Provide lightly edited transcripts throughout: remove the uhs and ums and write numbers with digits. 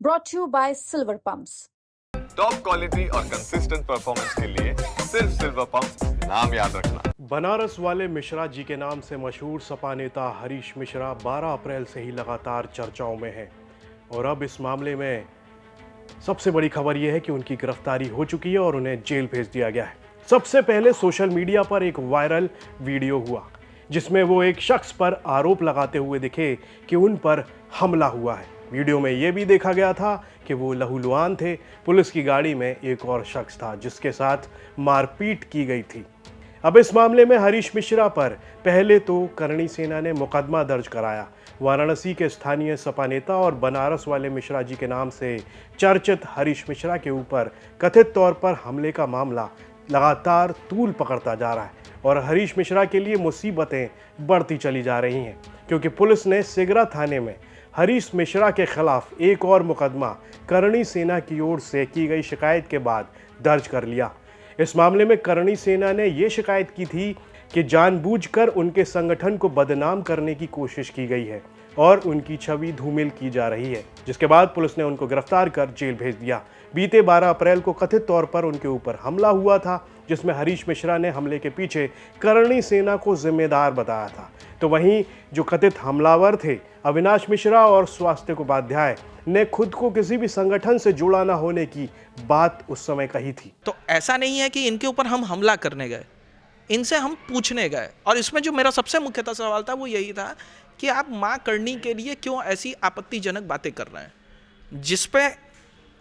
brought to you by Silver Pumps. Top quality और consistent performance के लिए सिर्फ सिल्वर पंप नाम याद रखना। बनारस वाले मिश्रा जी के नाम से मशहूर सपा नेता हरीश मिश्रा 12 अप्रैल से ही लगातार चर्चाओं में हैं और अब इस मामले में सबसे बड़ी खबर यह है कि उनकी गिरफ्तारी हो चुकी है और उन्हें जेल भेज दिया गया है। सबसे पहले सोशल मीडिया पर एक वायरल वीडियो हुआ जिसमें वो एक शख्स पर आरोप लगाते हुए दिखे कि उन पर हमला हुआ है। वीडियो में यह भी देखा गया था कि वो लहूलुहान थे। पुलिस की गाड़ी में एक और शख्स था जिसके साथ मारपीट की गई थी। अब इस मामले में हरीश मिश्रा पर पहले तो करणी सेना ने मुकदमा दर्ज कराया। वाराणसी के स्थानीय सपा नेता और बनारस वाले मिश्रा जी के नाम से चर्चित हरीश मिश्रा के ऊपर कथित तौर पर हमले का मामला लगातार तूल पकड़ता जा रहा है और हरीश मिश्रा के लिए मुसीबतें बढ़ती चली जा रही हैं क्योंकि पुलिस ने सिगरा थाने में हरीश मिश्रा के खिलाफ एक और मुकदमा करणी सेना की ओर से की गई शिकायत के बाद दर्ज कर लिया। इस मामले में करणी सेना ने यह शिकायत की थी कि जानबूझकर उनके संगठन को बदनाम करने की कोशिश की गई है और उनकी छवि धूमिल की जा रही है, जिसके बाद पुलिस ने उनको गिरफ्तार कर जेल भेज दिया। बीते 12 अप्रैल को कथित तौर पर उनके ऊपर हमला हुआ था जिसमें हरीश मिश्रा ने हमले के पीछे करणी सेना को जिम्मेदार बताया था। तो वहीं जो कथित हमलावर थे अविनाश मिश्रा और स्वास्थ्य उपाध्याय ने खुद को किसी भी संगठन से जुड़ा ना होने की बात उस समय कही थी। तो ऐसा नहीं है कि इनके ऊपर हम हमला करने गए, इनसे हम पूछने गए। और इसमें जो मेरा सबसे मुख्यतः सवाल था वो यही था कि आप मां करनी के लिए क्यों ऐसी आपत्तिजनक बातें कर रहे हैं, जिस पे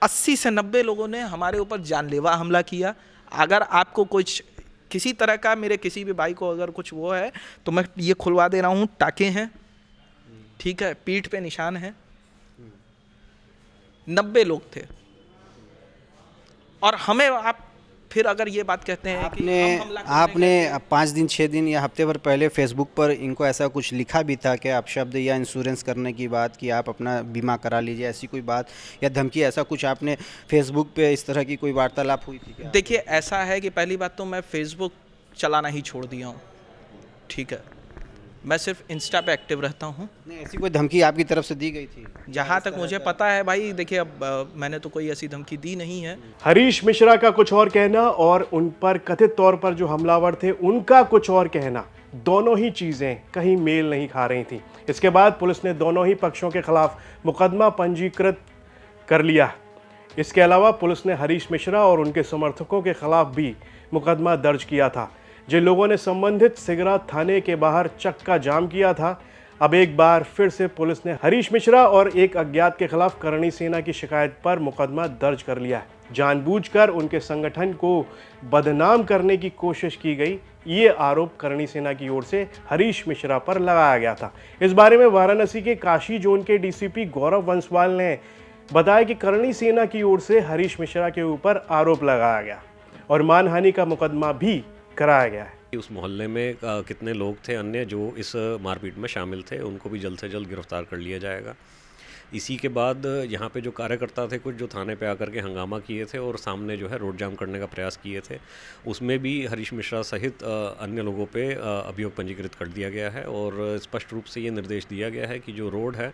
80 से 90 लोगों ने हमारे ऊपर जानलेवा हमला किया। अगर आपको कुछ किसी तरह का मेरे किसी भी भाई को अगर कुछ वो है तो मैं ये खुलवा दे रहा हूँ, टाके हैं, ठीक है, पीठ पे निशान है। 90 लोग थे और हमें आप फिर अगर ये बात कहते हैं कि हम हमला करने आपने गए। 5 दिन 6 दिन या हफ्ते भर पहले फेसबुक पर इनको ऐसा कुछ लिखा भी था कि आप शब्द या इंश्योरेंस करने की बात कि आप अपना बीमा करा लीजिए, ऐसी कोई बात या धमकी, ऐसा कुछ आपने फेसबुक पे इस तरह की कोई वार्तालाप हुई थी क्या? देखिए, ऐसा है कि पहली बात तो मैं फेसबुक चलाना ही छोड़ दिया हूँ, ठीक है, मैं सिर्फ इंस्टा पे एक्टिव रहता हूँ। नहीं, ऐसी कोई धमकी आपकी तरफ से दी गई थी? जहाँ तक मुझे पता है भाई, देखिए अब मैंने तो कोई ऐसी धमकी दी नहीं है। हरीश मिश्रा का कुछ और कहना और उन पर कथित तौर पर जो हमलावर थे उनका कुछ और कहना, दोनों ही चीजें कहीं मेल नहीं खा रही थी। इसके बाद पुलिस ने दोनों ही पक्षों के खिलाफ मुकदमा पंजीकृत कर लिया। इसके अलावा पुलिस ने हरीश मिश्रा और उनके समर्थकों के खिलाफ भी मुकदमा दर्ज किया था। जिन लोगों ने संबंधित सिगरा थाने के बाहर चक्का जाम किया था, अब एक बार फिर से पुलिस ने हरीश मिश्रा और एक अज्ञात के खिलाफ करणी सेना की शिकायत पर मुकदमा दर्ज कर लिया है। जानबूझकर उनके संगठन को बदनाम करने की कोशिश की गई, ये आरोप करणी सेना की ओर से हरीश मिश्रा पर लगाया गया था। इस बारे में वाराणसी के काशी जोन के डीसीपी गौरव वंसवाल ने बताया कि करणी सेना की ओर से हरीश मिश्रा के ऊपर आरोप लगाया गया और मानहानि का मुकदमा भी कराया गया है। उस मोहल्ले में कितने लोग थे अन्य जो इस मारपीट में शामिल थे, उनको भी जल्द से जल्द गिरफ्तार कर लिया जाएगा। इसी के बाद यहाँ पे जो कार्यकर्ता थे कुछ, जो थाने पे आकर के हंगामा किए थे और सामने जो है रोड जाम करने का प्रयास किए थे, उसमें भी हरीश मिश्रा सहित अन्य लोगों पे अभियोग पंजीकृत कर दिया गया है और स्पष्ट रूप से ये निर्देश दिया गया है कि जो रोड है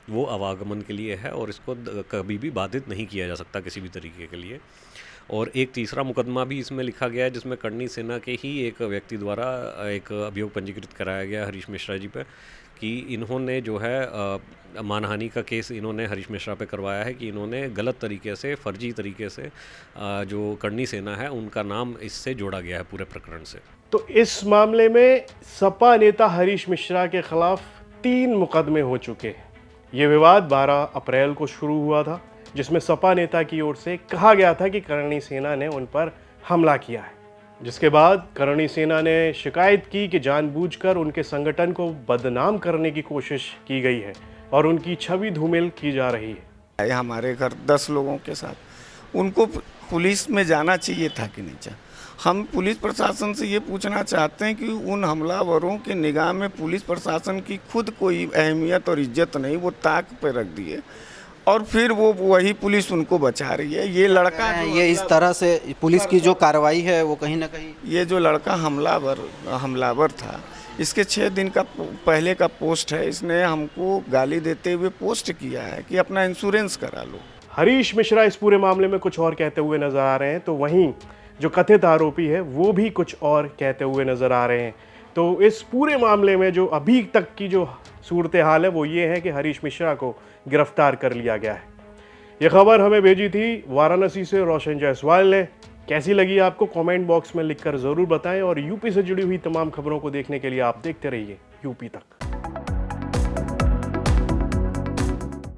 वो आवागमन के लिए है और इसको कभी भी बाधित नहीं किया जा सकता किसी भी तरीके के लिए। और एक तीसरा मुकदमा भी इसमें लिखा गया है जिसमें करणी सेना के ही एक व्यक्ति द्वारा एक अभियोग पंजीकृत कराया गया हरीश मिश्रा जी पे कि इन्होंने जो है मानहानि का केस इन्होंने हरीश मिश्रा पे करवाया है कि इन्होंने गलत तरीके से, फर्जी तरीके से जो करणी सेना है उनका नाम इससे जोड़ा गया है पूरे प्रकरण से। तो इस मामले में सपा नेता हरीश मिश्रा के खिलाफ 3 मुकदमे हो चुके हैं। ये विवाद 12 अप्रैल को शुरू हुआ था जिसमें सपा नेता की ओर से कहा गया था कि करणी सेना ने उन पर हमला किया है, जिसके बाद करणी सेना ने शिकायत की कि जानबूझकर उनके संगठन को बदनाम करने की कोशिश की गई है और उनकी छवि धूमिल की जा रही है। हमारे घर 10 लोगों के साथ, उनको पुलिस में जाना चाहिए था कि नहीं चाहिए। हम पुलिस प्रशासन से ये पूछना चाहते हैं कि उन हमलावरों के निगाह में पुलिस प्रशासन की खुद कोई अहमियत और इज्जत नहीं, वो ताक पे रख दिए और फिर वो वही पुलिस उनको बचा रही है। ये लड़का ये इस तरह से पुलिस की जो कार्रवाई है वो कहीं ना कहीं, ये जो लड़का हमलावर था, इसके 6 दिन का पहले का पोस्ट है। इसने हमको गाली देते हुए पोस्ट किया है कि अपना इंश्योरेंस करा लो। हरीश मिश्रा इस पूरे मामले में कुछ और कहते हुए नजर आ रहे हैं, तो वहीं जो कथित आरोपी है वो भी कुछ और कहते हुए नजर आ रहे हैं। तो इस पूरे मामले में जो अभी तक की जो सूरत हाल है वो ये है कि हरीश मिश्रा को गिरफ्तार कर लिया गया है। ये खबर हमें भेजी थी वाराणसी से रोशन जायसवाल ने। कैसी लगी आपको कमेंट बॉक्स में लिखकर ज़रूर बताएं और यूपी से जुड़ी हुई तमाम खबरों को देखने के लिए आप देखते रहिए यूपी तक।